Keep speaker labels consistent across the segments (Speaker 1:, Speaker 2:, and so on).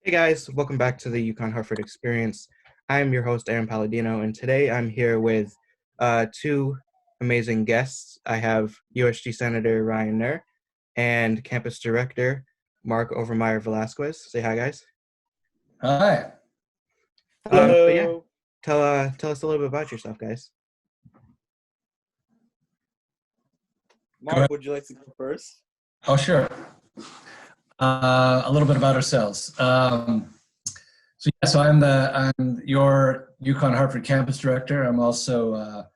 Speaker 1: Hey guys, welcome back to the UConn Hartford Experience. I'm your host, Aaron Palladino, and today I'm here with two amazing guests. I have USG Senator Ryan Nur and Campus Director Mark Overmyer-Velázquez. Say hi, guys.
Speaker 2: Hi.
Speaker 1: But yeah,
Speaker 3: Hello.
Speaker 1: tell us a little bit about yourself, guys.
Speaker 2: Go ahead.
Speaker 3: Mark, would you like to go first?
Speaker 2: Oh, sure. A little bit about ourselves. So I'm your UConn Hartford Campus Director. I'm also a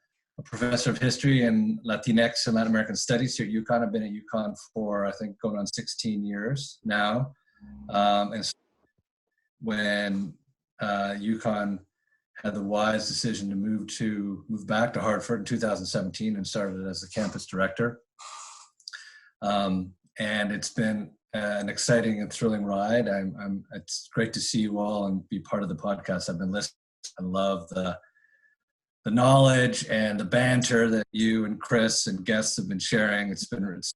Speaker 2: professor of history and Latinx and Latin American Studies here at UConn. I've been at UConn for, I think, going on 16 years now. And so when UConn had the wise decision to move back to Hartford in 2017 and started as the campus director. And it's been an exciting and thrilling ride. It's great to see you all and be part of the podcast. I've been listening. I love the knowledge and the banter that you and Chris and guests have been sharing. It's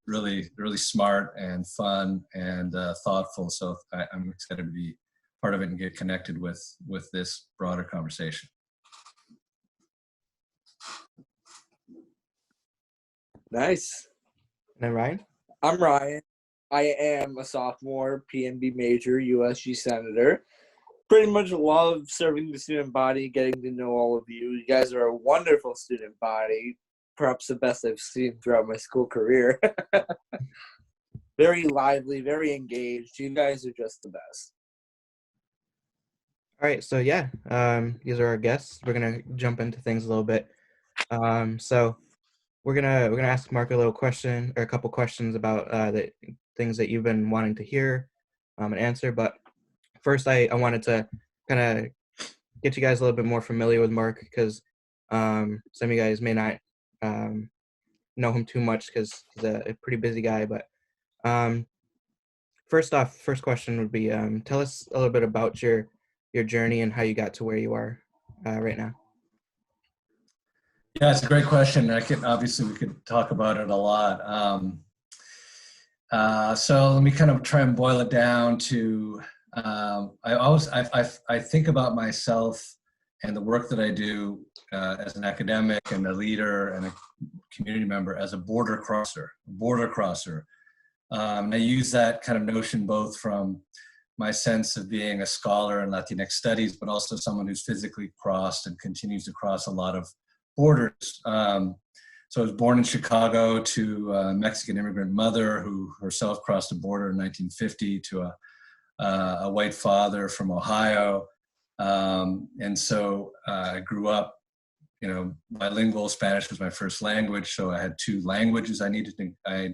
Speaker 2: really, really smart and fun and thoughtful. So I'm excited to be part of it and get connected with this broader conversation.
Speaker 3: Nice.
Speaker 1: And then Ryan?
Speaker 3: I'm Ryan. I am a sophomore, PNB major, USG Senator. Pretty much love serving the student body, getting to know all of you. You guys are a wonderful student body, perhaps the best I've seen throughout my school career. Very lively, very engaged. You guys are just the best.
Speaker 1: All right, so yeah, these are our guests. We're gonna jump into things a little bit. So we're gonna ask Mark a couple questions about the things that you've been wanting to hear and answer. But first, I wanted to kind of get you guys a little bit more familiar with Mark because some of you guys may not know him too much because he's a pretty busy guy. But first question would be tell us a little bit about your journey and how you got to where you are right now.
Speaker 2: Yeah, it's a great question. We could talk about it a lot. So let me kind of try and boil it down to, I think about myself and the work that I do as an academic and a leader and a community member as a border crosser. And I use that kind of notion both from my sense of being a scholar in Latinx studies, but also someone who's physically crossed and continues to cross a lot of borders. So I was born in Chicago to a Mexican immigrant mother who herself crossed the border in 1950 to a white father from Ohio. And so I grew up, bilingual. Spanish was my first language. So I had two languages I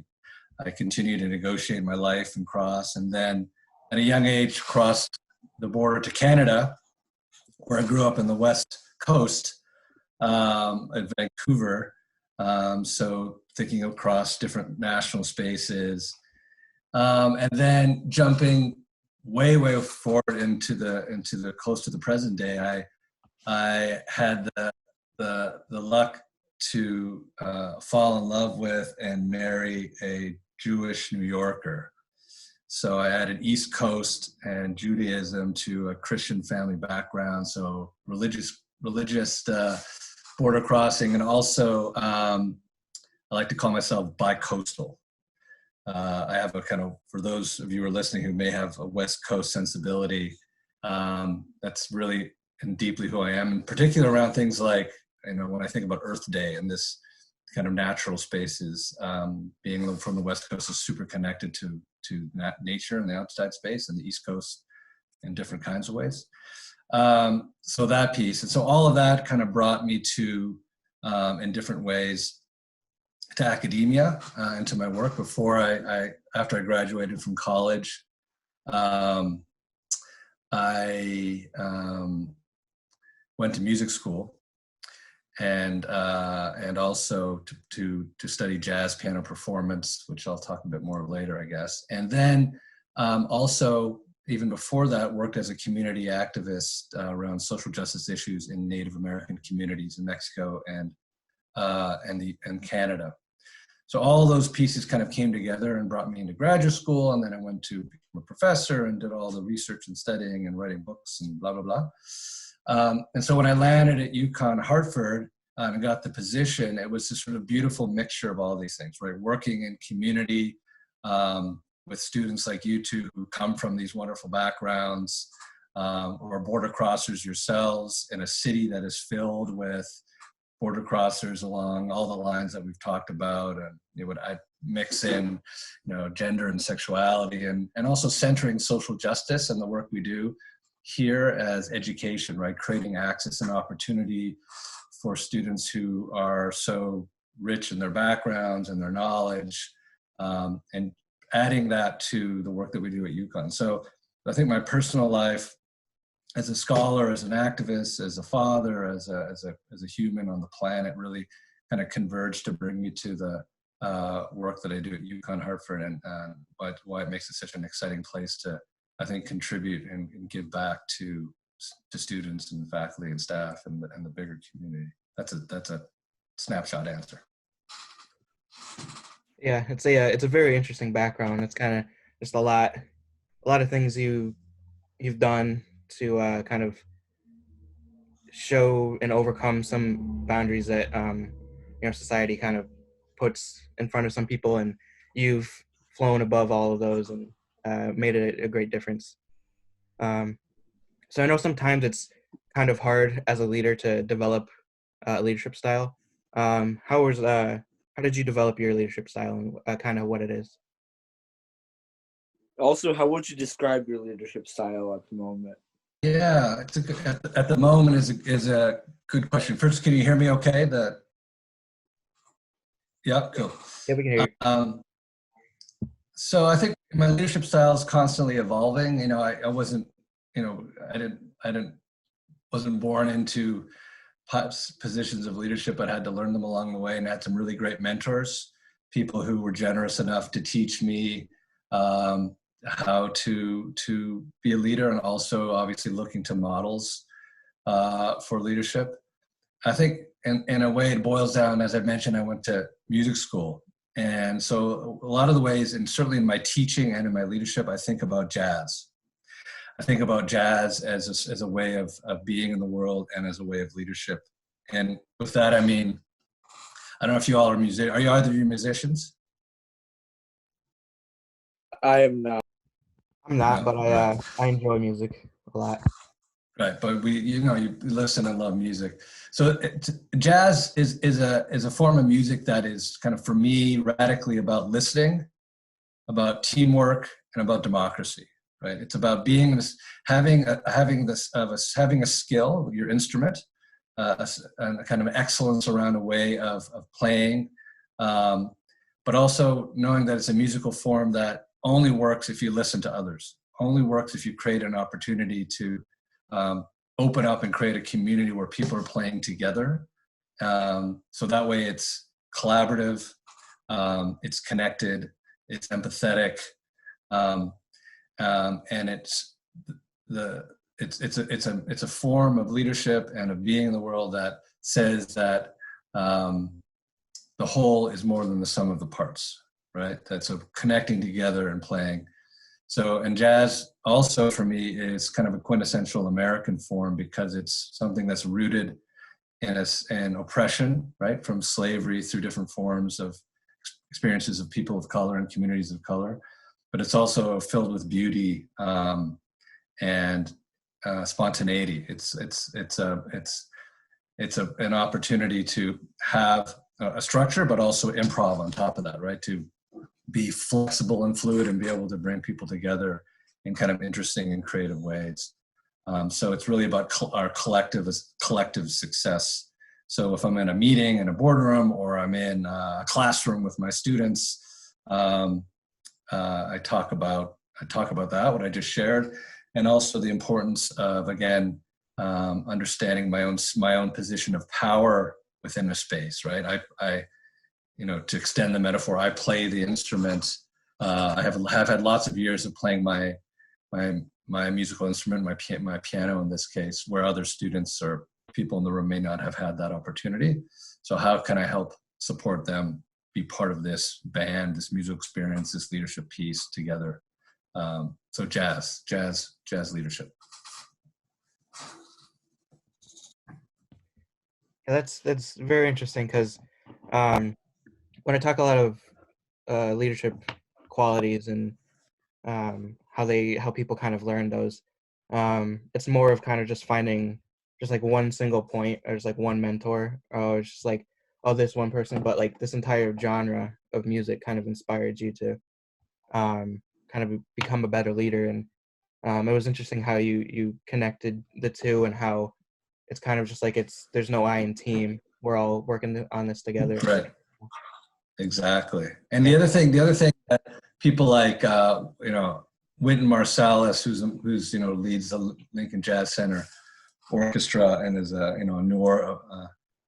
Speaker 2: continued to negotiate my life and cross. And then at a young age, crossed the border to Canada, where I grew up in the West Coast. At Vancouver, so thinking across different national spaces, and then jumping way forward into the close to the present day. I had the luck to fall in love with and marry a Jewish New Yorker. So I had an East Coast and Judaism to a Christian family background, so religious border crossing, and also I like to call myself bi-coastal. I have a kind of, for those of you who are listening who may have a West Coast sensibility, that's really and deeply who I am, in particular around things like, when I think about Earth Day and this kind of natural spaces, being from the West Coast is super connected to nature and the outside space, and the East Coast in different kinds of ways. So that piece, and so all of that kind of brought me to, in different ways, to academia and to my work. After I graduated from college, I went to music school and also to study jazz piano performance, which I'll talk a bit more later, I guess. And then also, even before that, worked as a community activist around social justice issues in Native American communities in Mexico and Canada. So all those pieces kind of came together and brought me into graduate school, and then I went to become a professor and did all the research and studying and writing books and blah, blah, blah. And so when I landed at UConn Hartford and got the position, it was this sort of beautiful mixture of all these things, right? Working in community with students like you two who come from these wonderful backgrounds, or border crossers yourselves in a city that is filled with border crossers along all the lines that we've talked about, and I mix in, gender and sexuality, and also centering social justice and the work we do here as education, right? Creating access and opportunity for students who are so rich in their backgrounds and their knowledge, and adding that to the work that we do at UConn. So I think my personal life as a scholar, as an activist, as a father, as a human on the planet, really kind of converged to bring me to the work that I do at UConn Hartford, and why it makes it such an exciting place to, I think, contribute and give back to students and faculty and staff and the bigger community. That's a snapshot answer.
Speaker 1: Yeah, it's a very interesting background. It's kind of just a lot of things you've done to kind of show and overcome some boundaries that society kind of puts in front of some people, and you've flown above all of those and made it a great difference. So I know sometimes it's kind of hard as a leader to develop leadership style. How did you develop your leadership style, and kind of what it is?
Speaker 3: Also, how would you describe your leadership style at the moment?
Speaker 2: Yeah, it's at the moment is a good question. First, can you hear me okay? Yeah, cool.
Speaker 1: Yeah, we can hear you.
Speaker 2: So I think my leadership style is constantly evolving. I wasn't, wasn't born into positions of leadership, but had to learn them along the way, and had some really great mentors, people who were generous enough to teach me how to be a leader, and also obviously looking to models for leadership. I think in a way it boils down, as I mentioned, I went to music school. And so a lot of the ways, and certainly in my teaching and in my leadership, I think about jazz. I think about jazz as a way of being in the world and as a way of leadership. And with that, I mean, I don't know if you all are musicians. Are you either of you musicians?
Speaker 3: I am not.
Speaker 1: I'm not, but
Speaker 2: right.
Speaker 1: I enjoy music a lot.
Speaker 2: Right, but you listen and love music. So jazz is a form of music that is kind of, for me, radically about listening, about teamwork, and about democracy. Right, it's about having a skill, your instrument, and a kind of excellence around a way of playing, but also knowing that it's a musical form that only works if you listen to others, only works if you create an opportunity to open up and create a community where people are playing together. So that way it's collaborative, it's connected, it's empathetic, and it's a form of leadership and of being in the world that says that the whole is more than the sum of the parts, right? That's of connecting together and playing. So, and jazz also for me is kind of a quintessential American form, because it's something that's rooted in oppression, right? From slavery through different forms of experiences of people of color and communities of color. But it's also filled with beauty and spontaneity. It's an opportunity to have a structure, but also improv on top of that, right? To be flexible and fluid and be able to bring people together in kind of interesting and creative ways. So it's really about our collective success. So if I'm in a meeting in a boardroom, or I'm in a classroom with my students, I talk about that, what I just shared, and also the importance of, again, understanding my own position of power within a space, right? I to extend the metaphor, I play the instrument. I have had lots of years of playing my musical instrument, my piano in this case, where other students or people in the room may not have had that opportunity. So how can I help support them be part of this band, this musical experience, this leadership piece together? So jazz leadership.
Speaker 1: Yeah, that's very interesting because when I talk a lot of leadership qualities and how people kind of learn those, it's more of kind of just finding just like one single point or just like one mentor, or it's just like, oh, this one person, but like this entire genre of music kind of inspired you to kind of become a better leader. And it was interesting how you connected the two, and how it's kind of just like there's no I in team. We're all working on this together.
Speaker 2: Right. Exactly. And the other thing that people like, Wynton Marsalis, who's leads the Lincoln Jazz Center Orchestra and is a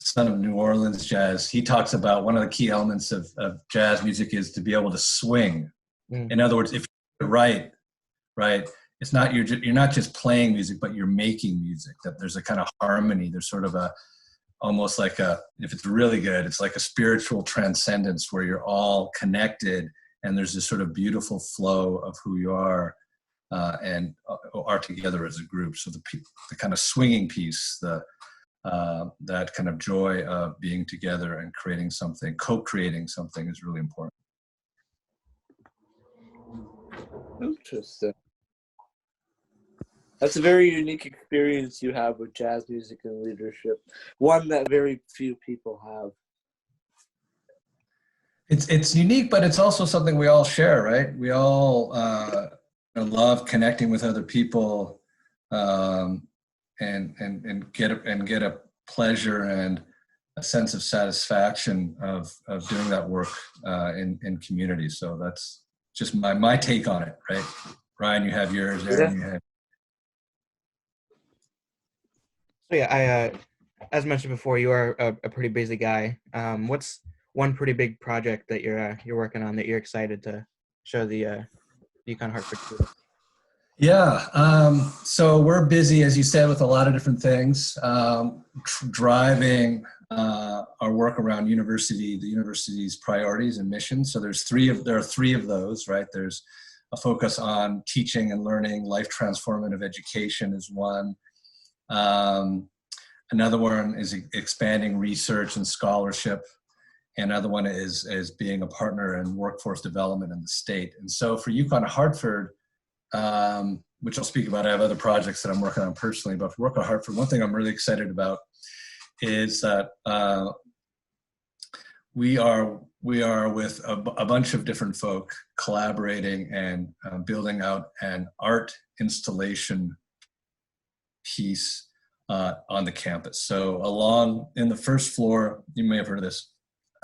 Speaker 2: son of New Orleans jazz. He talks about one of the key elements of jazz music is to be able to swing. In other words, if you're right, it's not you're not just playing music, but you're making music. That there's a kind of harmony. There's sort of almost like if it's really good, it's like a spiritual transcendence where you're all connected, and there's this sort of beautiful flow of who you are and are together as a group. So the kind of swinging piece, that kind of joy of being together and creating something, co-creating something, is really important.
Speaker 3: Interesting. That's a very unique experience you have with jazz music and leadership. One that very few people have.
Speaker 2: It's unique, but it's also something we all share, right? We all love connecting with other people, and get a pleasure and a sense of satisfaction of doing that work in community. So that's just my take on it, right? Ryan, you have yours. Aaron, you have.
Speaker 1: So yeah, as mentioned before, you are a pretty busy guy. What's one pretty big project that you're working on that you're excited to show the UConn Hartford students?
Speaker 2: Yeah, so we're busy, as you said, with a lot of different things, driving our work around the university's priorities and missions. So there are three of those, right? There's a focus on teaching and learning, life transformative education is one. Another one is expanding research and scholarship. Another one is being a partner in workforce development in the state. And so for UConn Hartford, which I'll speak about, I have other projects that I'm working on personally, but for UConn Hartford, one thing I'm really excited about is that we are with a bunch of different folk collaborating and building out an art installation piece on the campus. So in the first floor, you may have heard of this,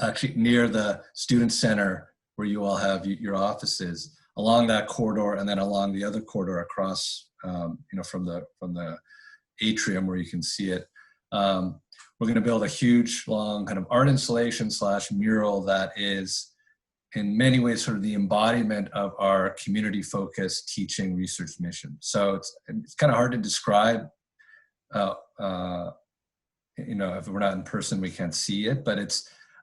Speaker 2: actually near the student center where you all have your offices, along that corridor, and then along the other corridor across, from the atrium where you can see it. We're going to build a huge, long kind of art installation / mural that is in many ways sort of the embodiment of our community-focused teaching research mission. So it's kind of hard to describe. If we're not in person, we can't see it, but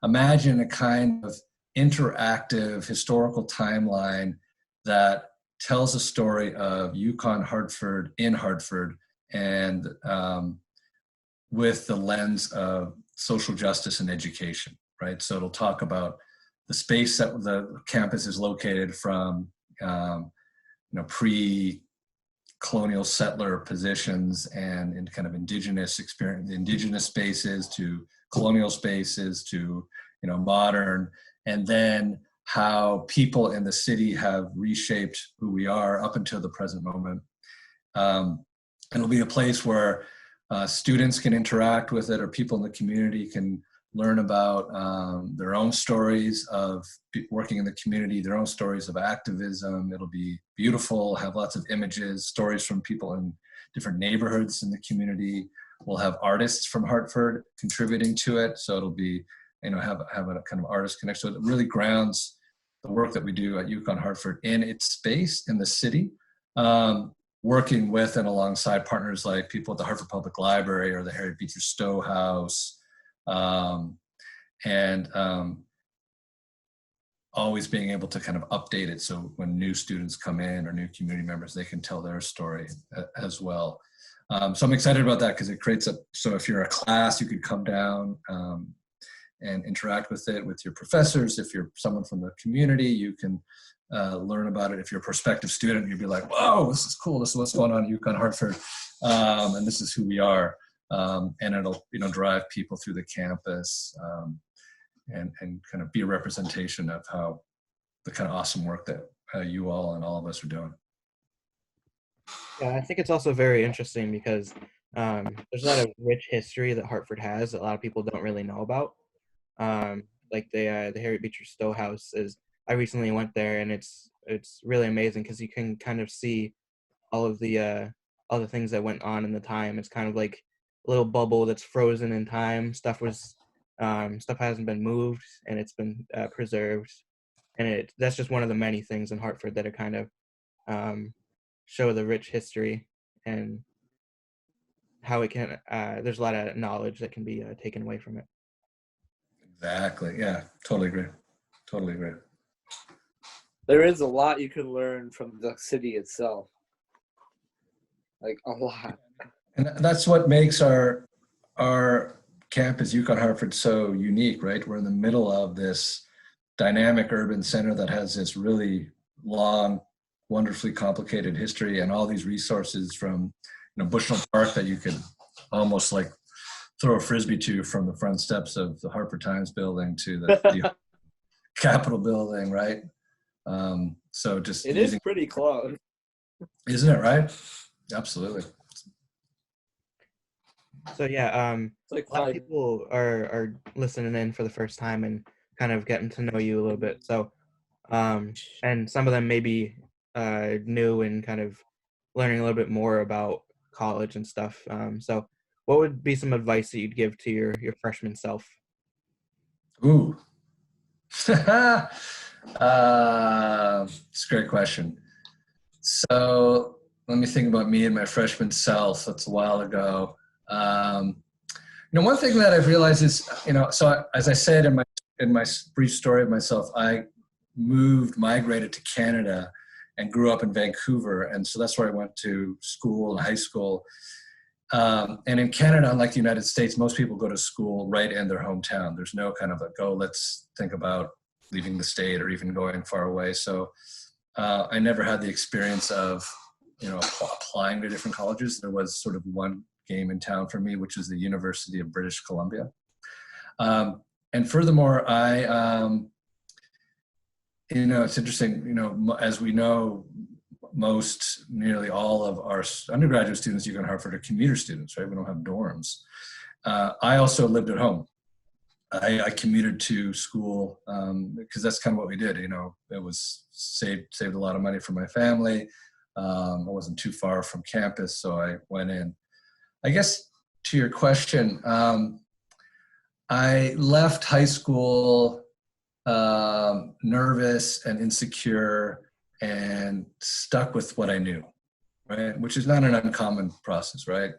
Speaker 2: imagine a kind of interactive historical timeline that tells a story of UConn Hartford in Hartford, and with the lens of social justice and education, right? So it'll talk about the space that the campus is located from, pre-colonial settler positions and in kind of indigenous spaces to colonial spaces to, modern, and then how people in the city have reshaped who we are up until the present moment. It'll be a place where students can interact with it, or people in the community can learn about their own stories of working in the community, their own stories of activism. It'll be beautiful, have lots of images, stories from people in different neighborhoods in the community. We'll have artists from Hartford contributing to it. So it'll be, have a kind of artist connection. So it really grounds the work that we do at UConn Hartford in its space in the city, working with and alongside partners like people at the Hartford Public Library or the Harriet Beecher Stowe House, and always being able to kind of update it. So when new students come in or new community members, they can tell their story as well. So I'm excited about that because it creates so if you're a class, you could come down and interact with it with your professors. If you're someone from the community, you can learn about it. If you're a prospective student, you'd be like, whoa, this is cool. This is what's going on at UConn Hartford. And this is who we are. And it'll, drive people through the campus and kind of be a representation of how the kind of awesome work that you all and all of us are doing.
Speaker 1: Yeah, I think it's also very interesting because there's a lot of rich history that Hartford has that a lot of people don't really know about. Like the Harriet Beecher Stowe House I recently went there, and it's really amazing because you can kind of see all the things that went on in the time. It's kind of like a little bubble that's frozen in time. Stuff hasn't been moved, and it's been preserved. And that's just one of the many things in Hartford that are kind of show the rich history and how it can. There's a lot of knowledge that can be taken away from it.
Speaker 2: Exactly. Yeah. Totally agree. Totally agree.
Speaker 3: There is a lot you can learn from the city itself. Like a lot.
Speaker 2: And that's what makes our campus, UConn Hartford, so unique, right? We're in the middle of this dynamic urban center that has this really long, wonderfully complicated history and all these resources from Bushnell Park that you could almost like throw a frisbee to from the front steps of the Hartford Times building to the Capitol building, right? So just
Speaker 3: it is pretty close,
Speaker 2: isn't it? Right? Absolutely.
Speaker 1: So yeah,
Speaker 3: like
Speaker 1: a lot of people are listening in for the first time and kind of getting to know you a little bit. So, and some of them may be new and kind of learning a little bit more about college and stuff. So what would be some advice that you'd give to your freshman self?
Speaker 2: Ooh. It's a great question. So let me think about me and my freshman self. That's a while ago. One thing that I've realized is, so as I said in my brief story of myself, I migrated to Canada and grew up in Vancouver. And so that's where I went to school and high school. And in Canada, unlike the United States, most people go to school right in their hometown. There's no kind of let's think about leaving the state or even going far away. So I never had the experience of, applying to different colleges. There was sort of one game in town for me, which is the University of British Columbia. And furthermore, it's interesting, as we know, nearly all of our undergraduate students at UConn Hartford are commuter students, right? We don't have dorms. I also lived at home. I commuted to school because that's kind of what we did. It was saved a lot of money for my family. I wasn't too far from campus, so I went in. I guess to your question, I left high school nervous and insecure and stuck with what I knew, right? Which is not an uncommon process, right?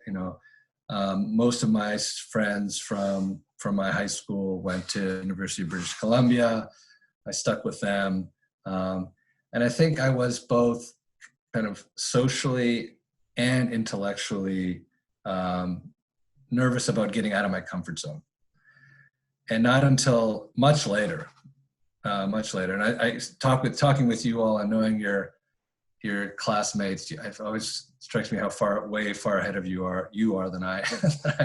Speaker 2: Most of my friends from my high school went to University of British Columbia. I stuck with them. And I think I was both kind of socially and intellectually nervous about getting out of my comfort zone. And not until much later. And I talking with you all and knowing your classmates, it always strikes me how way far ahead of you are than I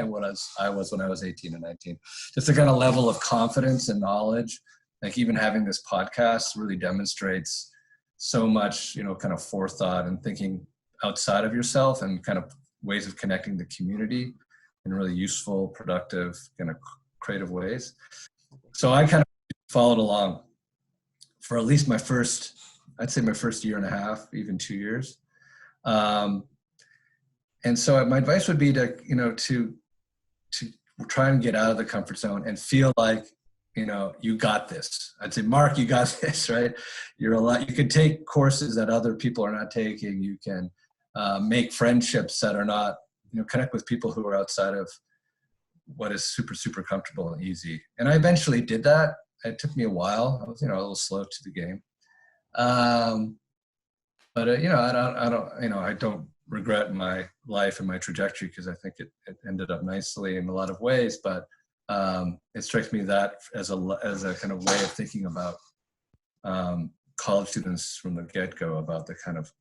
Speaker 2: was when I was 18 and 19. Just the kind of level of confidence and knowledge, like even having this podcast really demonstrates so much, kind of forethought and thinking outside of yourself and kind of ways of connecting the community in really useful, productive, kind of creative ways. So I kind of followed along for at least my first year and a half, even 2 years. And so my advice would be to try and get out of the comfort zone and feel like, you got this. I'd say, Mark, you got this, right? You can take courses that other people are not taking. You can make friendships that are not, connect with people who are outside of what is super, super comfortable and easy. And I eventually did that. it took me a while. I was, a little slow to the game. But I don't regret my life and my trajectory, because I think it ended up nicely in a lot of ways. But it strikes me that as a kind of way of thinking about college students from the get-go, about the kind of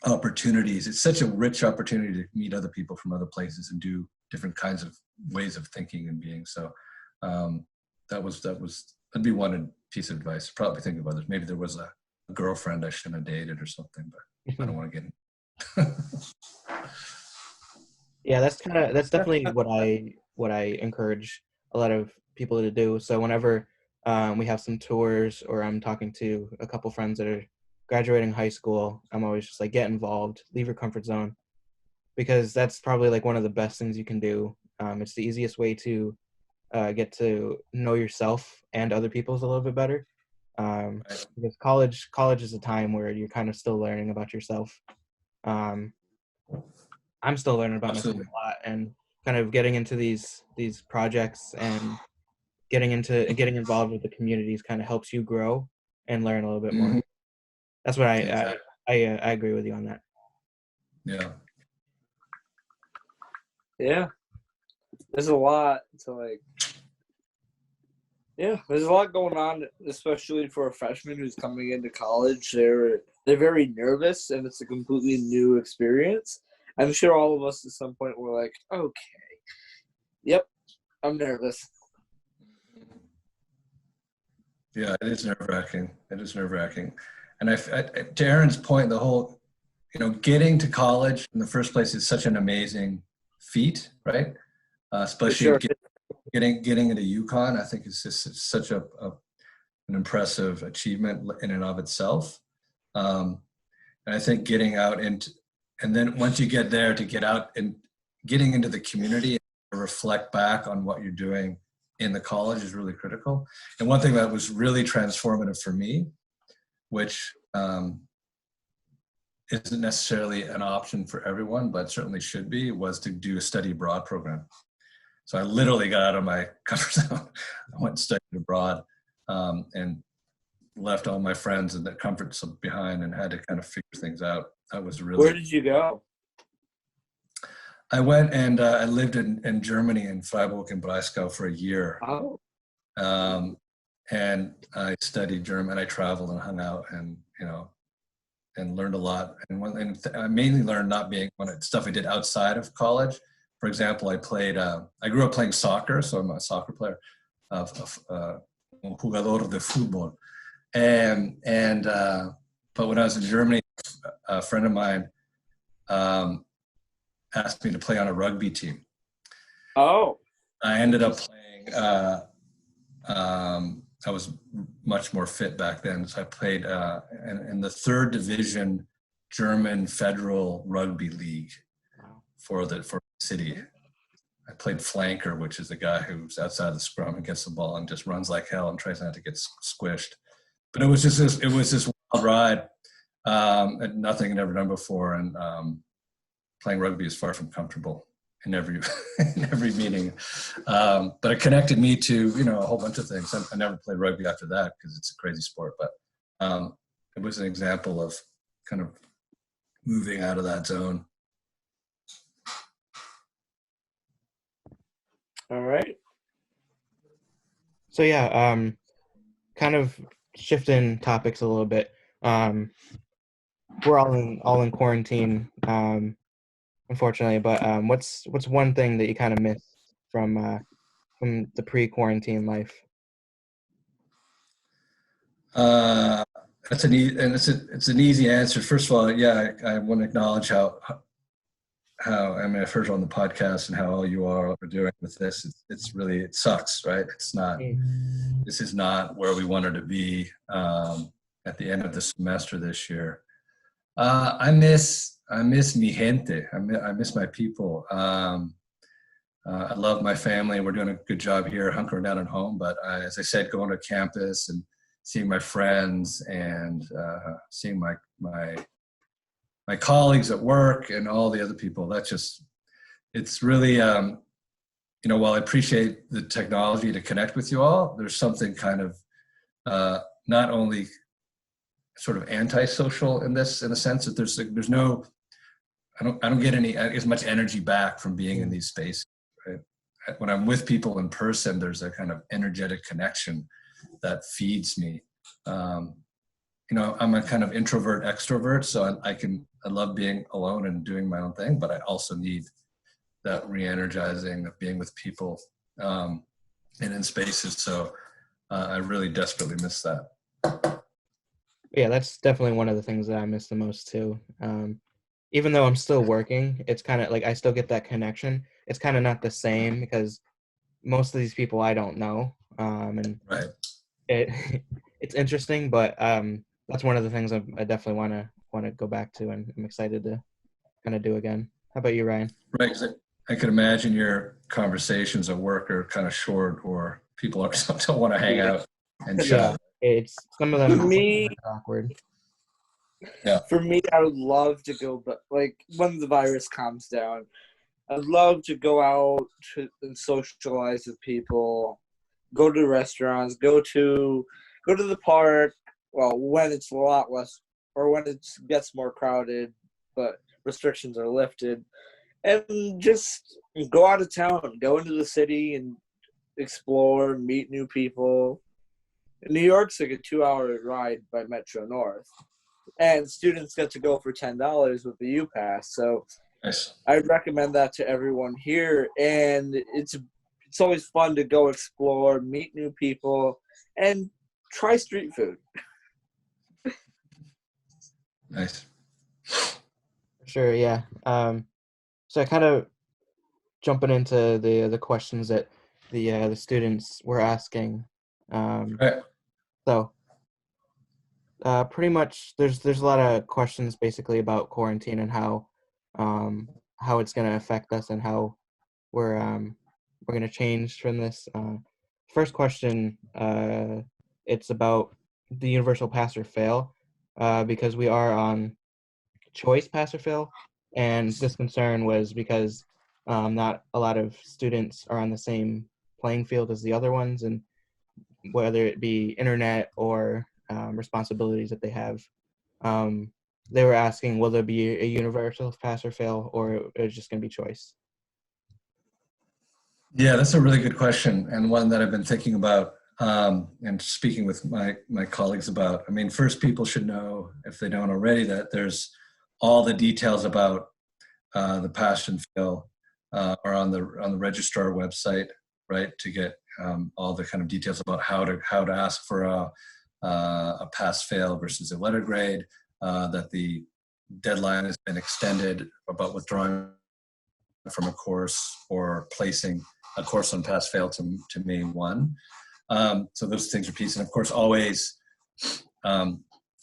Speaker 2: opportunities. It's such a rich opportunity to meet other people from other places and do different kinds of ways of thinking and being. So that'd be one piece of advice. Probably think of others. Maybe there was a girlfriend I shouldn't have dated or something, but I don't want to get in.
Speaker 1: Yeah, that's definitely what I encourage a lot of people to do. So whenever we have some tours, or I'm talking to a couple friends that are graduating high school, I'm always just like, get involved, leave your comfort zone, because that's probably like one of the best things you can do. It's the easiest way to get to know yourself and other people's a little bit better. Because college is a time where you're kind of still learning about yourself. I'm still learning about myself
Speaker 2: Absolutely.
Speaker 1: a lot, and kind of getting into these projects and getting involved with the communities kind of helps you grow and learn a little bit more.
Speaker 2: Mhm.
Speaker 1: That's what
Speaker 2: Exactly.
Speaker 1: I agree with you on that.
Speaker 2: Yeah.
Speaker 3: Yeah. There's a lot to there's a lot going on, especially for a freshman who's coming into college. They're very nervous, and it's a completely new experience. I'm sure all of us at some point were like, okay, yep, I'm nervous.
Speaker 2: Yeah, it is nerve-wracking. And to Aaron's point, the whole, getting to college in the first place is such an amazing feat, right? Especially
Speaker 3: sure.
Speaker 2: getting into UConn, I think is just such an impressive achievement in and of itself. And I think getting out and then once you get there, to get out and getting into the community and reflect back on what you're doing in the college is really critical. And one thing that was really transformative for me, which isn't necessarily an option for everyone, but certainly should be, was to do a study abroad program. So I literally got out of my comfort zone. I went and studied abroad, and left all my friends and the comforts behind, and had to kind of figure things out. That was really.
Speaker 3: Where did you go?
Speaker 2: I went and I lived in Germany, in Freiburg and Breisgau, for a year.
Speaker 3: Oh.
Speaker 2: And I studied German. I traveled and hung out, and and learned a lot. And I mainly learned not being stuff I did outside of college. For example, I grew up playing soccer, so I'm a soccer player, un jugador de fútbol. But when I was in Germany, a friend of mine asked me to play on a rugby team.
Speaker 3: Oh.
Speaker 2: I ended up playing. I was much more fit back then, so I played in the 3rd division German Federal Rugby League for the city. I played flanker, which is the guy who's outside the scrum and gets the ball and just runs like hell and tries not to get squished. But it was just this wild ride, and nothing I'd ever done before. And playing rugby is far from comfortable in every meeting. But it connected me to a whole bunch of things. I never played rugby after that because it's a crazy sport. But it was an example of kind of moving out of that zone.
Speaker 3: All right.
Speaker 1: So yeah, kind of shifting topics a little bit. We're all in quarantine, unfortunately. But what's one thing that you kind of miss from the pre-quarantine life?
Speaker 2: It's an easy answer. First of all, yeah, I want to acknowledge how I've heard on the podcast and how all you are doing with this. It's really, it sucks, right? This is not where we wanted to be at the end of the semester this year. I miss mi gente. I miss my people. I love my family. We're doing a good job here, hunkering down at home. But as I said, going to campus and seeing my friends and seeing my colleagues at work and all the other people, it's really, while I appreciate the technology to connect with you all, there's something kind of not only sort of antisocial in a sense that there's no, I don't get as much energy back from being in these spaces, right? When I'm with people in person, there's a kind of energetic connection that feeds me. I'm a kind of introvert extrovert, so I love being alone and doing my own thing, but I also need that re-energizing of being with people and in spaces. So I really desperately miss that.
Speaker 1: Yeah, that's definitely one of the things that I miss the most too. Even though I'm still working, it's kind of like I still get that connection. It's kind of not the same because most of these people I don't know, and
Speaker 2: Right.
Speaker 1: it's interesting, but that's one of the things I definitely want to go back to, and I'm excited to kind of do again. How about you, Ryan?
Speaker 2: Right. 'Cause I could imagine your conversations at work are kind of short, or people don't want to hang out and
Speaker 1: Yeah,
Speaker 2: chat.
Speaker 1: it's some of them
Speaker 3: For me,
Speaker 1: are awkward.
Speaker 2: Yeah.
Speaker 3: for me, I would love to go, but like when the virus calms down, I'd love to go out and socialize with people, go to restaurants, go to the park. Well, when it's a lot less, or when it gets more crowded, but restrictions are lifted, and just go out of town, go into the city and explore, meet new people. New York's like a 2-hour ride by Metro North, and students get to go for $10 with the U Pass. So
Speaker 2: Nice.
Speaker 3: I'd recommend that to everyone here, and it's always fun to go explore, meet new people, and try street food.
Speaker 2: Nice.
Speaker 1: Sure, yeah. So I kind of jumping into the questions that the students were asking.
Speaker 2: Right.
Speaker 1: So pretty much there's a lot of questions basically about quarantine and how it's going to affect us and how we're going to change from this. First question, it's about the universal pass or fail, because we are on choice pass or fail, and this concern was because not a lot of students are on the same playing field as the other ones, and whether it be internet or responsibilities that they have. They were asking, will there be a universal pass or fail, or it's just going to be choice?
Speaker 2: Yeah, that's a really good question, and one that I've been thinking about and speaking with my colleagues about. I mean, first, people should know, if they don't already, that there's all the details about the pass and fail are on the registrar website, right? To get all the kind of details about how to ask for a pass fail versus a letter grade. That the deadline has been extended about withdrawing from a course or placing a course on pass fail to May 1. So those things are pieces. And of course, always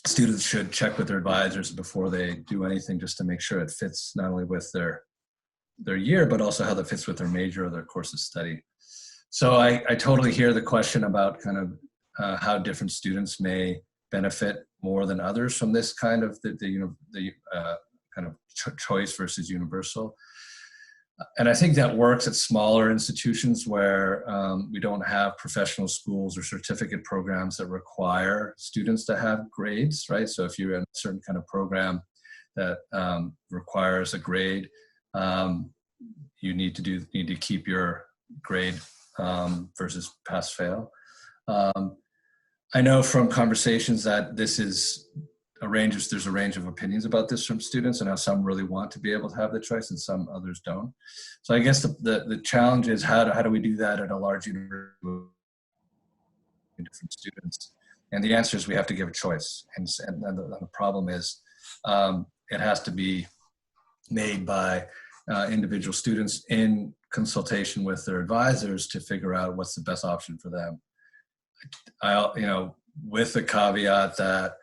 Speaker 2: students should check with their advisors before they do anything, just to make sure it fits not only with their year, but also how that fits with their major or their course of study. So I totally hear the question about kind of how different students may benefit more than others from this kind of the kind of choice versus universal. And I think that works at smaller institutions where we don't have professional schools or certificate programs that require students to have grades, right? So if you're in a certain kind of program that requires a grade, you need to keep your grade versus pass fail. I know from conversations that there's a range of opinions about this from students, and how some really want to be able to have the choice and some others don't. So I guess the challenge is how do we do that at a large university with different students? And the answer is we have to give a choice. And the problem is it has to be made by individual students in consultation with their advisors to figure out what's the best option for them. With the caveat that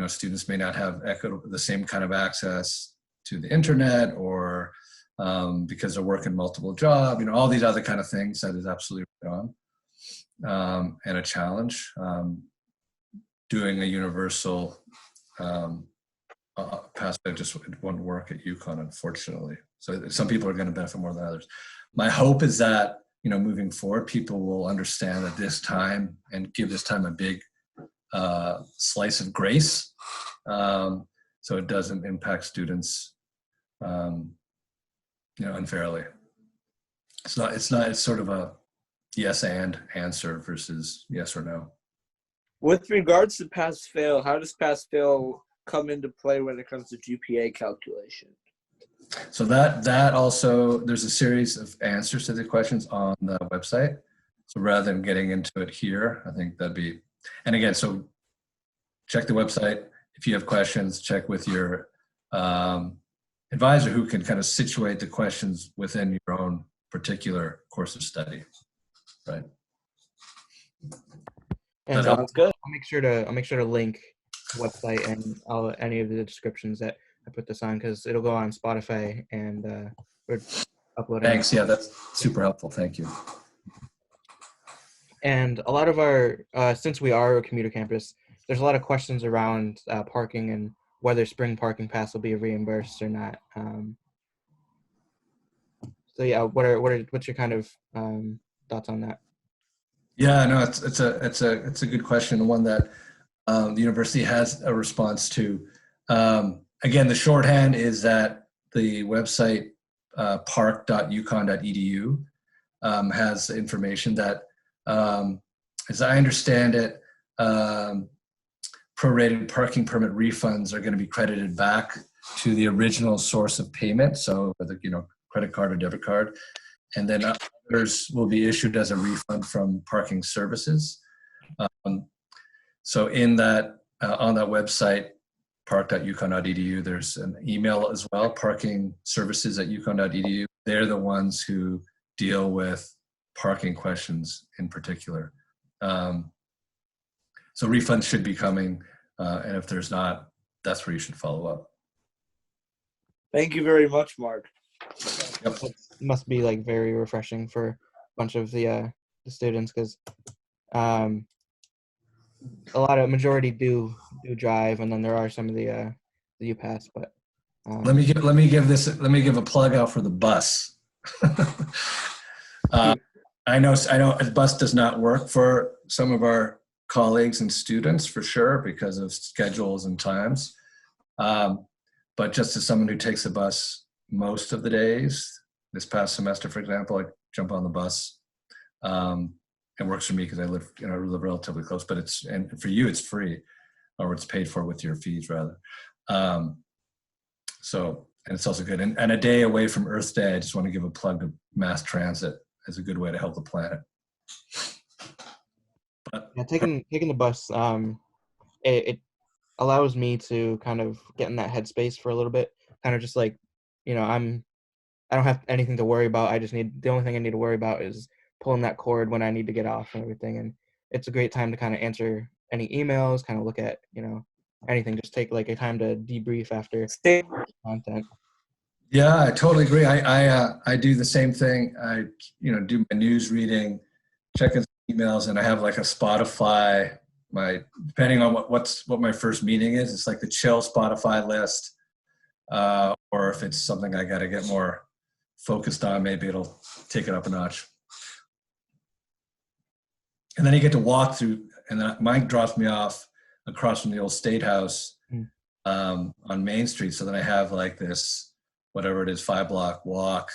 Speaker 2: students may not have the same kind of access to the internet, or because they're working multiple jobs, all these other kind of things that is absolutely wrong and a challenge. Doing a universal pass just won't work at UConn, unfortunately. So some people are going to benefit more than others. My hope is that moving forward, people will understand that this time and give this time a big slice of grace, so it doesn't impact students, unfairly. It's sort of a yes and answer versus yes or no.
Speaker 3: With regards to pass fail, how does pass fail come into play when it comes to GPA calculation?
Speaker 2: So that also, there's a series of answers to the questions on the website. So rather than getting into it here, I think that'd be, and again, so check the website. If you have questions, check with your advisor who can kind of situate the questions within your own particular course of study, right?
Speaker 1: And
Speaker 3: Sounds good.
Speaker 1: I'll make sure to link the website and any of the descriptions that I put this on, because it'll go on Spotify and we're uploading.
Speaker 2: Thanks. Yeah, that's super helpful. Thank you.
Speaker 1: And a lot of our, since we are a commuter campus, there's a lot of questions around parking and whether spring parking pass will be reimbursed or not. So yeah, what's your kind of thoughts on that?
Speaker 2: Yeah, no, it's a good question, one that the university has a response to. Again, the shorthand is that the website park.uconn.edu has information that, as I understand it, prorated parking permit refunds are going to be credited back to the original source of payment, so whether credit card or debit card, and then others will be issued as a refund from parking services. So in that on that website, park.uconn.edu, there's an email as well, parking services at uconn.edu. They're the ones who deal with parking questions in particular. So refunds should be coming, and if there's not, that's where you should follow up.
Speaker 3: Thank you very much, Mark.
Speaker 2: Yep.
Speaker 1: It must be like very refreshing for a bunch of the students, because a lot of majority do drive, and then there are some of the UPass. But
Speaker 2: let me give a plug out for the bus. I know a bus does not work for some of our colleagues and students for sure because of schedules and times. But just as someone who takes the bus most of the days, this past semester, for example, I jump on the bus. It works for me because I live relatively close, but and for you, it's free, or it's paid for with your fees rather. So, and it's also good. And a day away from Earth Day, I just want to give a plug to mass transit as a good way to help the planet. But
Speaker 1: yeah, taking the bus, it allows me to kind of get in that headspace for a little bit, kind of just like, I don't have anything to worry about. The only thing I need to worry about is pulling that cord when I need to get off and everything. And it's a great time to kind of answer any emails, kind of look at, anything, just take like a time to debrief after content.
Speaker 2: yeah, I totally agree. I do the same thing. I, do my news reading, check in emails, and I have like a Spotify, depending on what my first meeting is, it's like the chill Spotify list. Or if it's something I got to get more focused on, maybe it'll take it up a notch. And then you get to walk through, and then Mike drops me off across from the old State House on Main Street. So then I have like this, whatever it is, 5-block walk,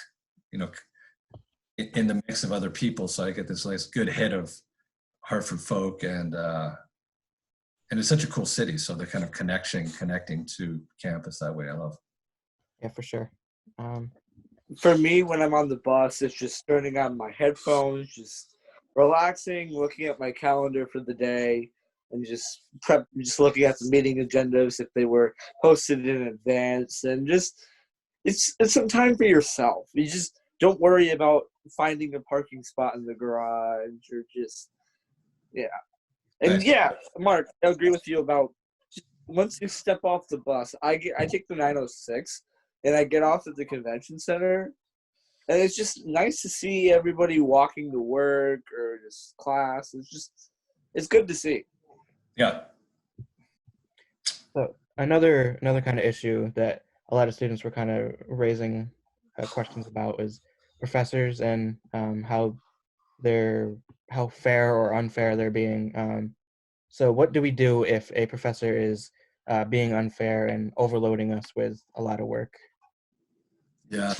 Speaker 2: in the mix of other people. So I get this nice good hit of Hartford folk, and it's such a cool city. So they're kind of connecting to campus that way. I love.
Speaker 1: Yeah, for sure.
Speaker 3: For me, when I'm on the bus, it's just turning on my headphones, just relaxing, looking at my calendar for the day, and just looking at the meeting agendas if they were posted in advance, and just it's some time for yourself. You just don't worry about finding a parking spot in the garage, or just And
Speaker 2: Nice.
Speaker 3: Mark, I agree with you about once you step off the bus. I take the 906, and I get off at the convention center. And it's just nice to see everybody walking to work or just class. It's good to see.
Speaker 2: Yeah.
Speaker 1: So another kind of issue that a lot of students were kind of raising questions about is professors and how they're how fair or unfair they're being. So what do we do if a professor is being unfair and overloading us with a lot of work?
Speaker 2: Yeah.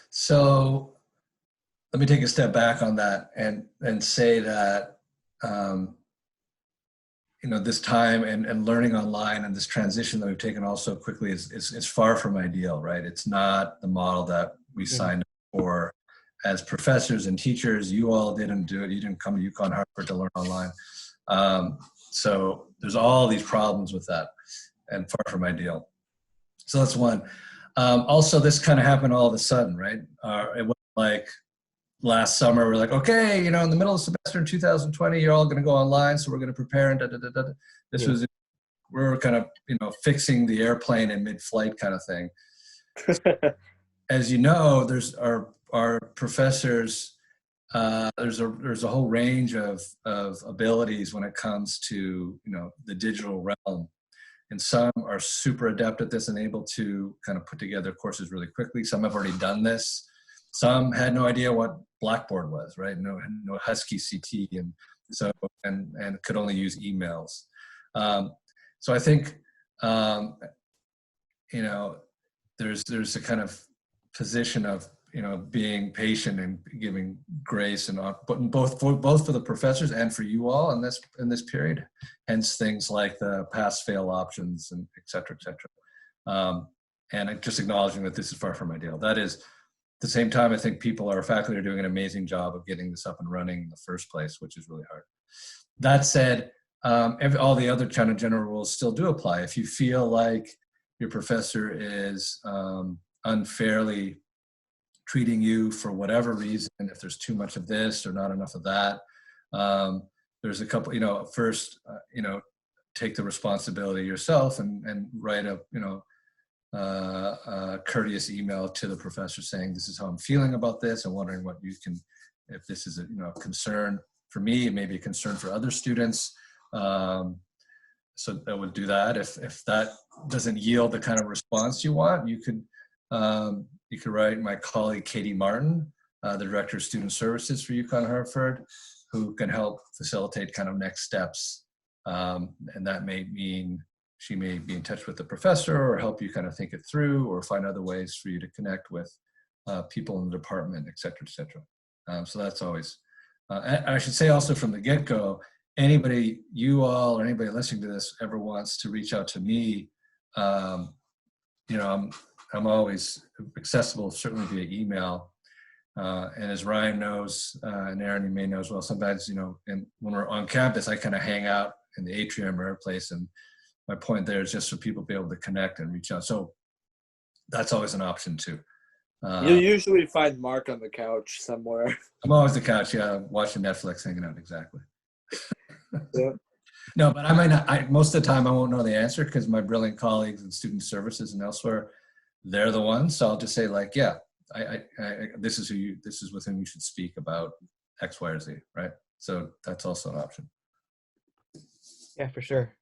Speaker 2: So let me take a step back on that and say that this time and learning online and this transition that we've taken all so quickly is far from ideal, right? It's not the model that we signed up for as professors and teachers. You all didn't do it. You didn't come to UConn Hartford to learn online. So there's all these problems with that and far from ideal. So that's one. Also, this kind of happened all of a sudden, right? It was like last summer, we're like, okay, in the middle of the semester in 2020, you're all going to go online, so we're going to prepare and This was, we're kind of, fixing the airplane in mid-flight kind of thing. As you know, there's our professors. There's a whole range of abilities when it comes to the digital realm, and some are super adept at this and able to kind of put together courses really quickly. Some have already done this. Some had no idea what Blackboard was, right? No Husky CT, and so and could only use emails. So I think there's a kind of position of being patient and giving grace and both for the professors and for you all in this period. Hence things like the pass-fail options and et cetera, and just acknowledging that this is far from ideal. That is, at the same time, I think our faculty are doing an amazing job of getting this up and running in the first place, which is really hard. That said, all the other kind of general rules still do apply. If you feel like your professor is unfairly treating you for whatever reason, if there's too much of this or not enough of that, there's a couple, first, take the responsibility yourself and write a courteous email to the professor saying, this is how I'm feeling about this and wondering what you can, if this is a concern for me, it may be a concern for other students. So I would do that. If that doesn't yield the kind of response you want, you could write my colleague Katie Martin, the Director of Student Services for UConn Hartford, who can help facilitate kind of next steps. And that may mean she may be in touch with the professor or help you kind of think it through or find other ways for you to connect with people in the department, et cetera, et cetera. So that's always, I should say also from the get-go, anybody, you all or anybody listening to this ever wants to reach out to me, I'm always accessible, certainly via email. And as Ryan knows, and Aaron, you may know as well, sometimes, and when we're on campus, I kind of hang out in the atrium or place. And my point there is just for people to be able to connect and reach out. So that's always an option too.
Speaker 3: You'll usually find Mark on the couch somewhere.
Speaker 2: I'm always the couch, yeah, watching Netflix, hanging out, exactly.
Speaker 3: Yeah.
Speaker 2: No, but I might not, most of the time I won't know the answer because my brilliant colleagues in student services and elsewhere, they're the ones. So I'll just say like, yeah, this is with whom you should speak about X, Y, or Z, right? So that's also an option.
Speaker 1: Yeah, for sure.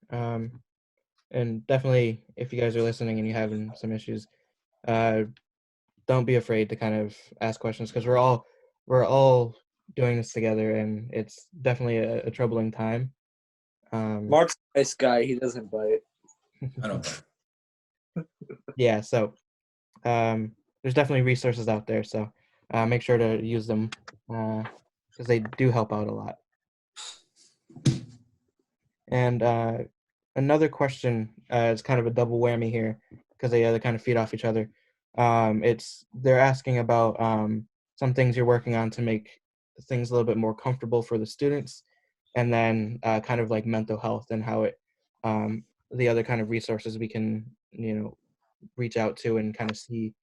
Speaker 1: And definitely, if you guys are listening and you're having some issues, don't be afraid to kind of ask questions because we're all doing this together, and it's definitely a troubling time.
Speaker 3: Mark's a nice guy. He doesn't bite.
Speaker 2: I don't know.
Speaker 1: Yeah, so there's definitely resources out there. So make sure to use them because they do help out a lot. And another question is kind of a double whammy here because they kind of feed off each other. They're asking about some things you're working on to make things a little bit more comfortable for the students, and then kind of like mental health and how it the other kind of resources we can reach out to and kind of see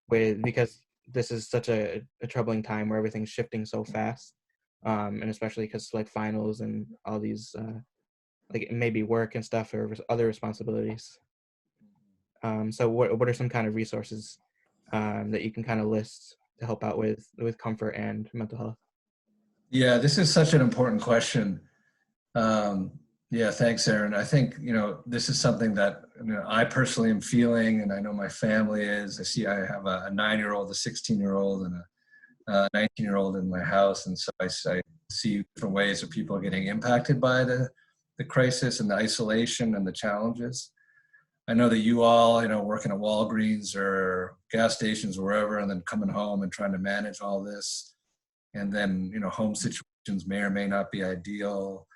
Speaker 1: because this is such a troubling time where everything's shifting so fast, and especially because like finals and all these like maybe work and stuff or other responsibilities. So what are some kind of resources that you can kind of list to help out with comfort and mental health?
Speaker 2: Yeah, this is such an important question. Yeah, thanks, Aaron. I think, this is something that I personally am feeling, and I know my family is. I have a 9-year-old, a 16-year-old, and 19-year-old in my house, and so I see different ways of people getting impacted by the crisis and the isolation and the challenges. I know that you all, working at Walgreens or gas stations, wherever, and then coming home and trying to manage all this. And then, home situations may or may not be ideal.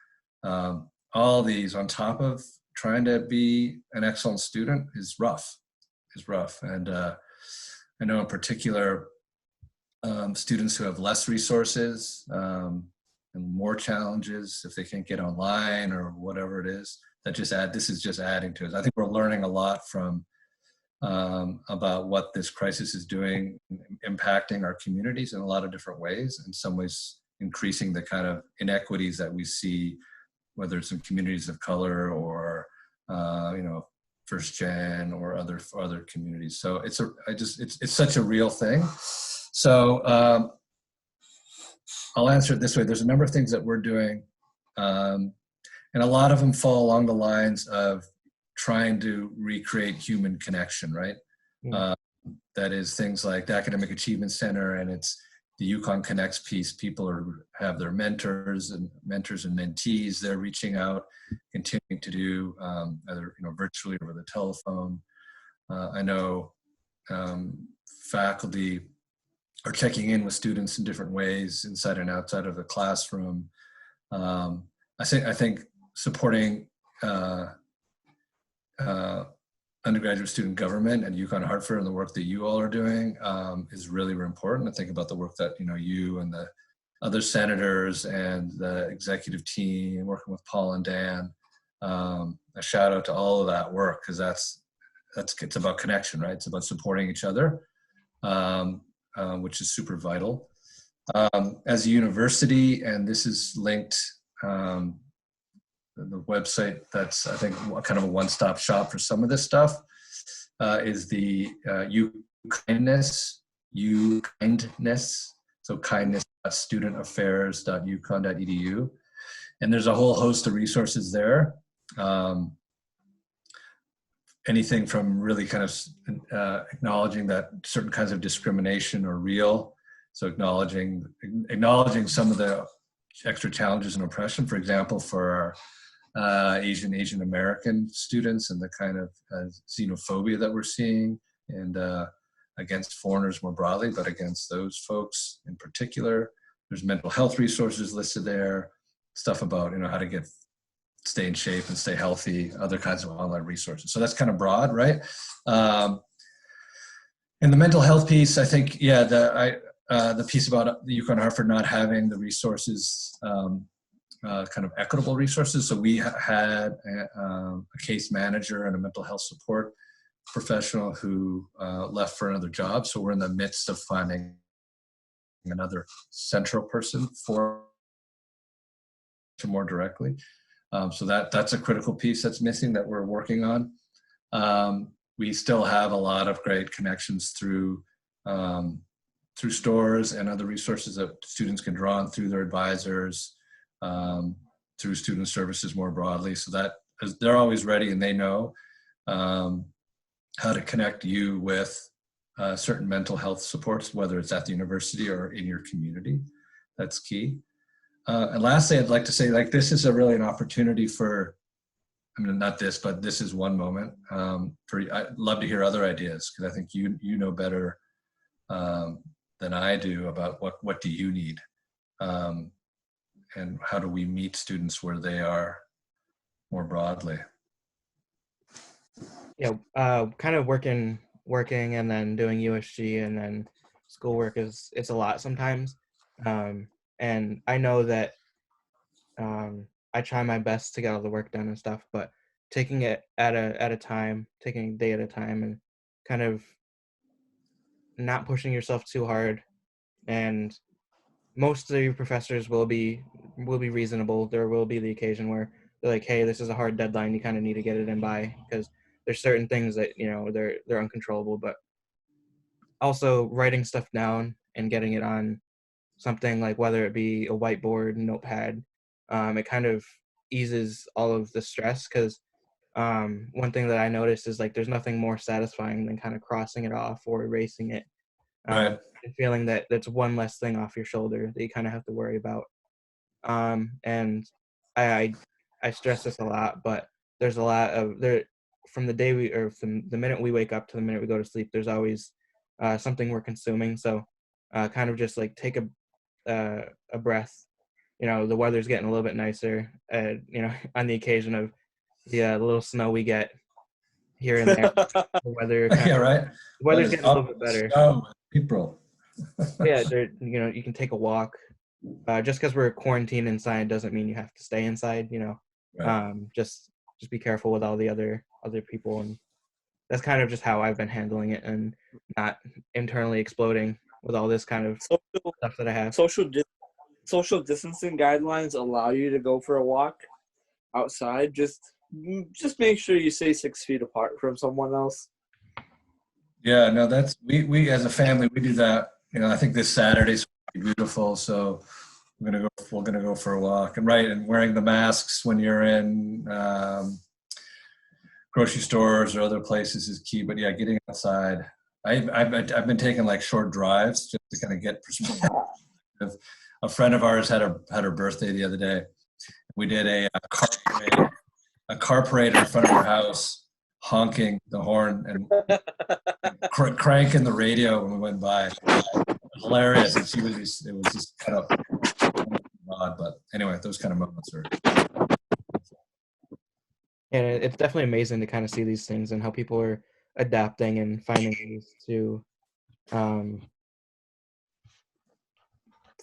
Speaker 2: All these on top of trying to be an excellent student is rough. And I know in particular, students who have less resources and more challenges, if they can't get online or whatever it is, this is just adding to it. I think we're learning a lot from about what this crisis is doing, impacting our communities in a lot of different ways, in some ways increasing the kind of inequities that we see, whether it's in communities of color or, first gen or other communities. So it's such a real thing. So I'll answer it this way. There's a number of things that we're doing, and a lot of them fall along the lines of trying to recreate human connection, right? That is things like the Academic Achievement Center, and it's the UConn Connects piece. People have their mentors and mentees. They're reaching out, continuing to do either virtually or over the telephone. I know faculty are checking in with students in different ways, inside and outside of the classroom. I think supporting undergraduate student government at UConn Hartford and the work that you all are doing is really important. I think about the work that you and the other senators and the executive team working with Paul and Dan. A shout out to all of that work, because it's about connection, right? It's about supporting each other, which is super vital. As a university, and this is linked. The website that's, I think, kind of a one-stop shop for some of this stuff is the UKindness. So kindness.studentaffairs.uconn.edu. And there's a whole host of resources there. Anything from really kind of acknowledging that certain kinds of discrimination are real. So acknowledging some of the extra challenges and oppression, for example, for our Asian American students, and the kind of xenophobia that we're seeing, and against foreigners more broadly, but against those folks in particular. There's mental health resources listed there, stuff about how to stay in shape and stay healthy, other kinds of online resources. So that's kind of broad, right? And the mental health piece, I think, the piece about the UConn Hartford not having the resources, kind of equitable resources. So we had a case manager and a mental health support professional who left for another job. So we're in the midst of finding another central person for more directly. So that's a critical piece that's missing that we're working on. We still have a lot of great connections through stores and other resources that students can draw on through their advisors, through student services more broadly. So that they're always ready, and they know how to connect you with certain mental health supports, whether it's at the university or in your community. That's key. And lastly, I'd like to say, this is really an opportunity for, not this, but this is one moment. I'd love to hear other ideas, because I think you know better than I do about what do you need, and how do we meet students where they are more broadly.
Speaker 1: Yeah, kind of working and then doing USG and then schoolwork it's a lot sometimes. And I know that I try my best to get all the work done and stuff, but taking it at a time, taking a day at a time, and kind of not pushing yourself too hard. And most of your professors will be reasonable. There will be the occasion where they're like, hey, this is a hard deadline, you kind of need to get it in by, because there's certain things that they're uncontrollable. But also writing stuff down and getting it on something, like whether it be a whiteboard, notepad, it kind of eases all of the stress, because one thing that I noticed is there's nothing more satisfying than kind of crossing it off or erasing it,
Speaker 2: Right.
Speaker 1: and feeling that that's one less thing off your shoulder that you kind of have to worry about. And I stress this a lot, but there's a lot of there from the day from the minute we wake up to the minute we go to sleep. There's always something we're consuming. So kind of just like take a breath. The weather's getting a little bit nicer. On the occasion of the little snow we get here and there, the weather
Speaker 2: Yeah, right.
Speaker 1: the
Speaker 2: Let
Speaker 1: weather's
Speaker 2: us
Speaker 1: getting a little
Speaker 2: up
Speaker 1: bit
Speaker 2: in the
Speaker 1: better.
Speaker 2: snow in April.
Speaker 1: Yeah, you can take a walk. Just because we're quarantined inside doesn't mean you have to stay inside.
Speaker 2: Right.
Speaker 1: Just be careful with all the other people, and that's kind of just how I've been handling it, and not internally exploding with all this kind of
Speaker 3: social
Speaker 1: stuff that I have.
Speaker 3: social distancing guidelines allow you to go for a walk outside. Just make sure you stay 6 feet apart from someone else.
Speaker 2: Yeah, no, that's we as a family we do that. I think this Saturday's beautiful, so we're gonna go for a walk. And right, and wearing the masks when you're in grocery stores or other places is key. But yeah, getting outside. I've been taking like short drives just to kind of get perspective. A friend of ours had her birthday the other day. We did a car parade in front of her house, honking the horn and cranking the radio when we went by. Hilarious, and it was just kind of odd, but anyway, those kind of moments are.
Speaker 1: And it's definitely amazing to kind of see these things and how people are adapting and finding ways to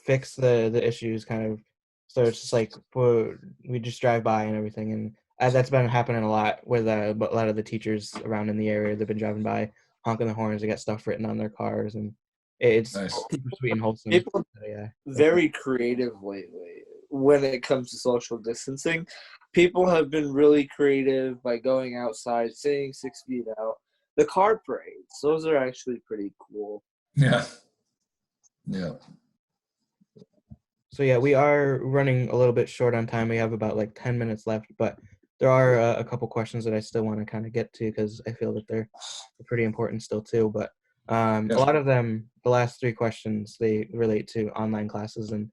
Speaker 1: fix the issues kind of. So it's just like we just drive by and everything, and that's been happening a lot with a lot of the teachers around in the area. They've been driving by, honking the horns. They got stuff written on their cars, and it's
Speaker 2: Nice.
Speaker 1: super sweet and wholesome.
Speaker 3: People are
Speaker 1: Yeah,
Speaker 3: very creative lately when it comes to social distancing. People have been really creative by going outside, staying 6 feet out. The car parades, those are actually pretty cool.
Speaker 2: Yeah. Yeah.
Speaker 1: So yeah, we are running a little bit short on time. We have about like 10 minutes left, but there are a couple questions that I still want to kind of get to because I feel that they're pretty important still too. But a lot of them, the last 3 questions, they relate to online classes and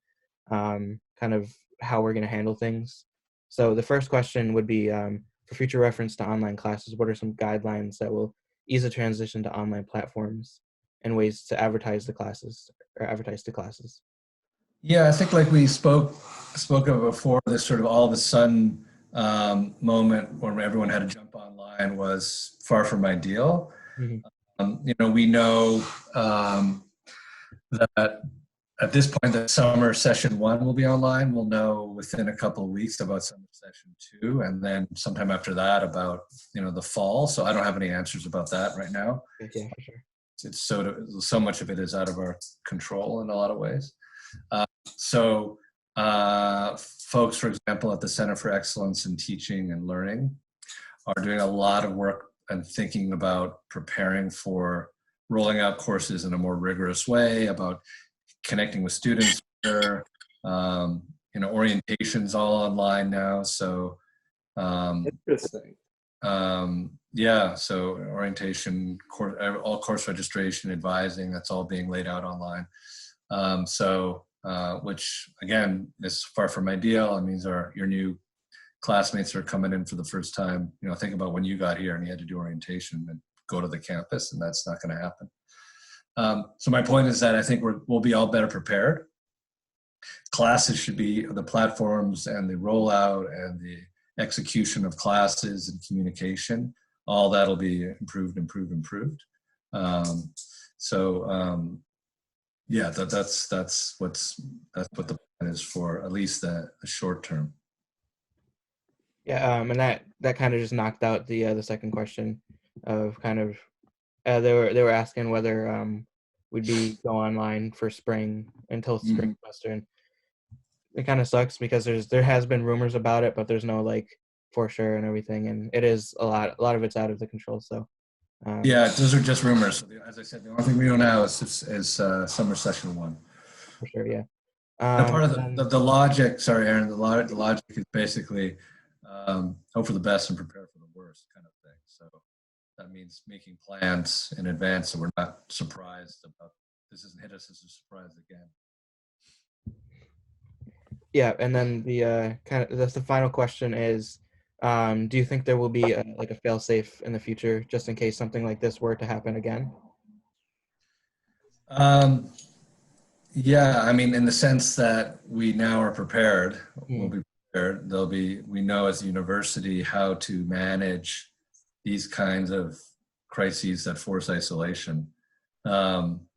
Speaker 1: kind of how we're going to handle things. So the first question would be for future reference to online classes, what are some guidelines that will ease the transition to online platforms and ways to advertise to classes?
Speaker 2: Yeah, I think like we spoke of before, this sort of all of a sudden moment when everyone had to jump online was far from ideal.
Speaker 1: Mm-hmm.
Speaker 2: We know that at this point that summer session 1 will be online. We'll know within a couple of weeks about summer session 2, and then sometime after that about the fall. So I don't have any answers about that right now.
Speaker 1: Yeah, for sure.
Speaker 2: It's so much of it is out of our control in a lot of ways. So folks, for example, at the Center for Excellence in Teaching and Learning are doing a lot of work and thinking about preparing for rolling out courses in a more rigorous way, about connecting with students better. Orientation's all online now. So
Speaker 3: Interesting.
Speaker 2: yeah, so orientation, all course registration, advising, that's all being laid out online. Which again is far from ideal. It means your new classmates are coming in for the first time. Think about when you got here and you had to do orientation and go to the campus, and that's not going to happen. So my point is that I think we'll be all better prepared. Classes should be the platforms and the rollout and the execution of classes and communication. All that'll be improved. Yeah, that's what the plan is for at least the short term.
Speaker 1: Yeah, and that kind of just knocked out the second question of kind of they were asking whether we'd go online for spring until spring semester, and it kind of sucks because there has been rumors about it, but there's no like for sure and everything, and it is a lot of it's out of the control. So
Speaker 2: yeah, those are just rumors. So as I said, the only thing we know now is summer session 1.
Speaker 1: For sure, yeah.
Speaker 2: Part of the logic, sorry, Aaron, the logic is basically hope for the best and prepare for the worst kind of thing. So that means making plans in advance so we're not surprised about this doesn't hit us as a surprise again.
Speaker 1: Yeah, and then the that's the final question is, do you think there will be like a fail-safe in the future, just in case something like this were to happen again?
Speaker 2: Yeah, I mean, in the sense that we now are prepared, we'll
Speaker 1: Mm.
Speaker 2: be prepared. We know as a university how to manage these kinds of crises that force isolation. Um,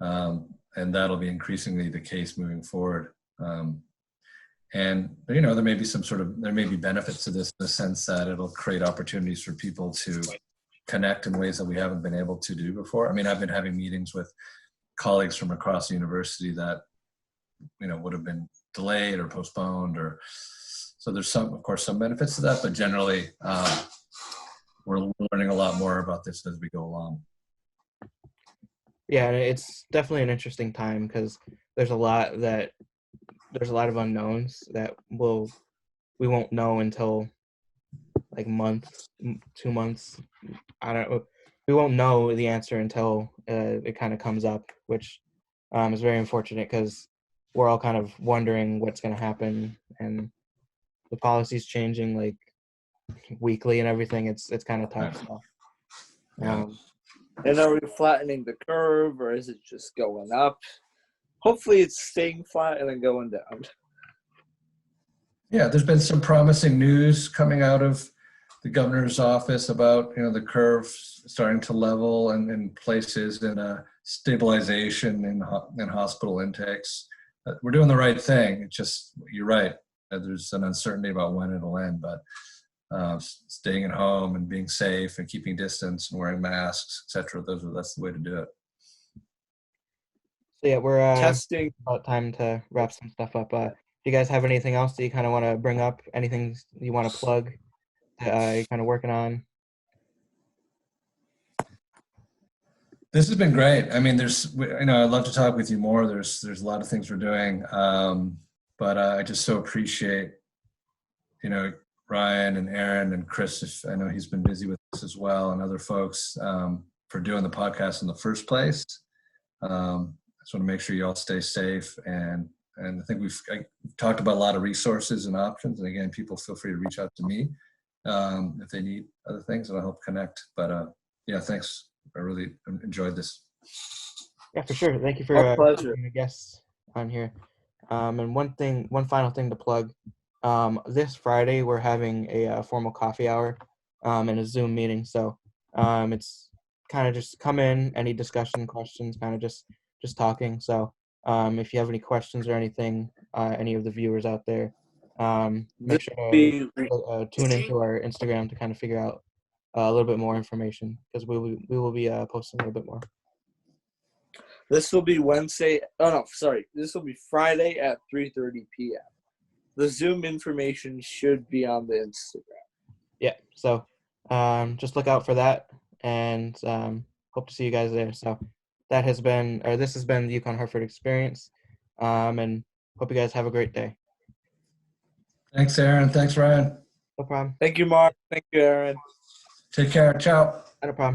Speaker 2: and that'll be increasingly the case moving forward. And there may be there may be benefits to this in the sense that it'll create opportunities for people to connect in ways that we haven't been able to do before. I mean, I've been having meetings with colleagues from across the university that would have been delayed or postponed, or so there's of course some benefits to that, but generally we're learning a lot more about this as we go along.
Speaker 1: Yeah, and it's definitely an interesting time because there's a lot of unknowns that we won't know until like months, 2 months. I don't know. We won't know the answer until it kind of comes up, which is very unfortunate because we're all kind of wondering what's going to happen, and the policy's changing like weekly and everything. It's kind of tough. So.
Speaker 2: Yeah.
Speaker 3: And are we flattening the curve, or is it just going up? Hopefully it's staying flat and then going down.
Speaker 2: Yeah, there's been some promising news coming out of the governor's office about the curve starting to level and in places, and a stabilization in hospital intakes. We're doing the right thing. It's just, you're right, there's an uncertainty about when it'll end, but staying at home and being safe and keeping distance and wearing masks, etc. That's the way to do it.
Speaker 1: So yeah, we're
Speaker 3: Testing.
Speaker 1: about time to wrap some stuff up. Do you guys have anything else that you kind of want to bring up? Anything you want to plug that you're kind of working on?
Speaker 2: This has been great. I mean, I'd love to talk with you more. There's a lot of things we're doing, but I just so appreciate, Ryan and Aaron and Chris. I know he's been busy with this as well, and other folks for doing the podcast in the first place. I just want to make sure you all stay safe, and I think we've talked about a lot of resources and options. And again, people feel free to reach out to me if they need other things, and I'll help connect. But yeah, thanks. I really enjoyed this.
Speaker 1: Yeah, for sure. Thank you for being a guest on here. And one final thing to plug. This Friday we're having a formal coffee hour and a Zoom meeting. So it's kind of just come in, any discussion, questions, kind of just talking. So if you have any questions or anything, any of the viewers out there, make sure to tune into our Instagram to kind of figure out a little bit more information, because we will be posting a little bit more.
Speaker 3: This will be Wednesday. Oh no, sorry. This will be Friday at 3:30 p.m. The Zoom information should be on the Instagram.
Speaker 1: Yeah. So just look out for that, and hope to see you guys there. So this has been the UConn Hartford Experience, and hope you guys have a great day.
Speaker 2: Thanks, Aaron. Thanks, Ryan.
Speaker 1: No problem.
Speaker 3: Thank you, Mark. Thank you, Aaron.
Speaker 2: Take care. Ciao.
Speaker 1: No problem.